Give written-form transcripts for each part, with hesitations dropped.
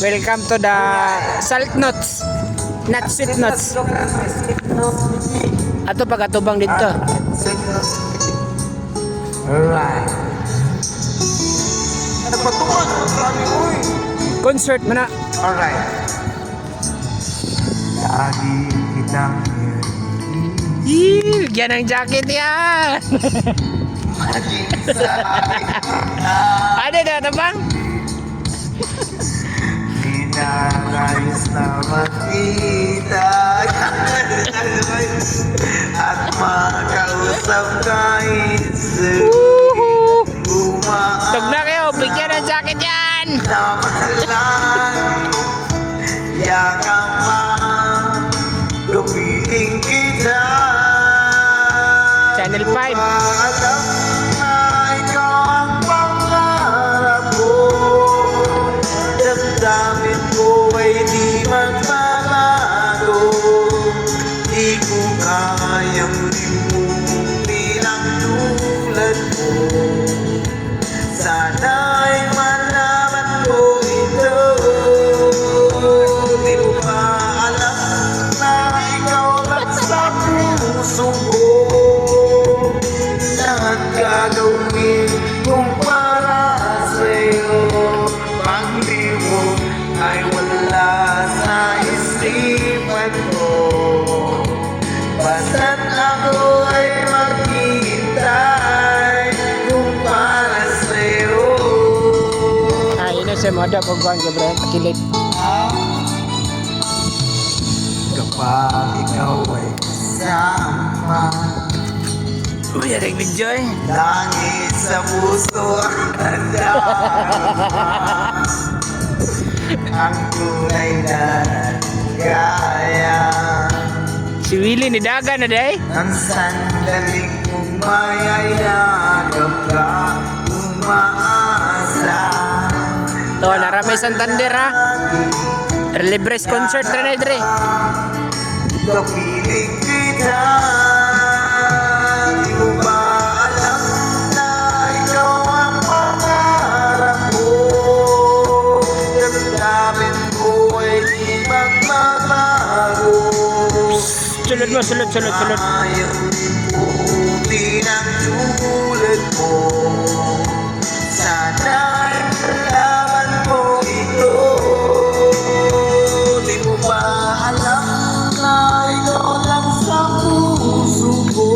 Welcome to the salt nuts. Not sweet nuts. Ato pagkatubang dito. Alright. Nagpatukan. Marami ko eh. Concert mo na. Alright. Lagi kitang Yan ang jacket yan. Ada dah tabang. Pinakayos na magkita at makausap kahit Tug na kayo, bigyan ng jacket yan. Namahalan yakang gupiling kita. Channel 5. Alam na ikaw ang pangarap ko. Damdamin ko ay di magbabago. Di ko kayang limutin ang tulad mo. Sana'y malaman ko ito. Di mo ba alam na ikaw lang sa puso ko? Lahat gagawin kung para sa'yo. Pag di mo ay wala sa isipan ko. Basta't ako ay maghihintay kung para sa'yo. Ini saya mau ada pagkuhan ke bro, pakilit. Kapag ikaw ay kasama, Uy, ada yang video eh. langit sa puso ang tanda. Ang tunay na kaya. Si Willy ni dagan ada eh. Ang sandaling umayayagap ka, umaasa. To, naramay Santander ha. Relibres concert rin na dre. Kapiling kita. Di mo ba alam na ikaw ang pangarap ko? Damdamin ko ay di magbabago. Sulod mo, sulod. Ayaw limutin ang tulad mo. Sana'y malaman mo ito. Di mo ba alam na ikaw lang sa puso ko?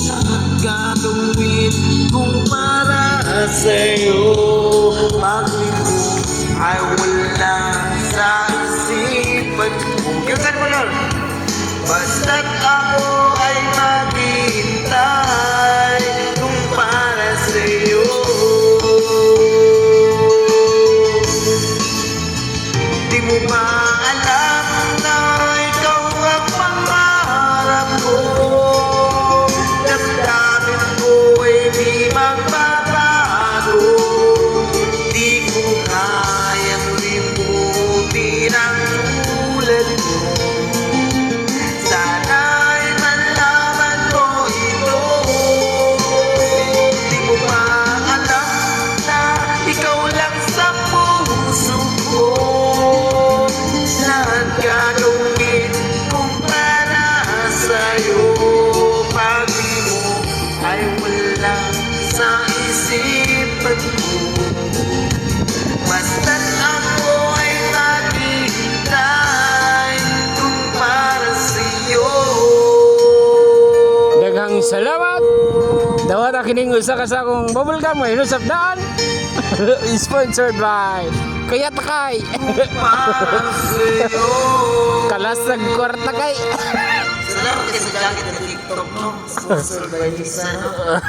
Lahat gagawin kung para sa'yo. Pag-ibig ay wala sa isipan ko. Kiyosan mo nun! Basta't ako ay maghihintay kung para sa'yo. Di mo ba alam na ikaw ang pangarap ko? Damdamin ko ay di magbabago. Di ko kayang limutin ang tulad mo. Sana'y malaman mo ito. Di mo ba alam na ikaw lang sa puso ko? Lahat gagawin kung para sa'yo. Pag di mo ay wala sa isipan ko. Basta't ako ay naghihintay kung para sa'yo. Daghang salamat. Dawat kining usa ka sa akong bubblegum ay lusap daan. Sponsored by Kaya Takay. Para sa'yo. Kalasag kwarta kay. Salamat kayo sa jacket ng TikTok, no? Sponsor by Lisa, no?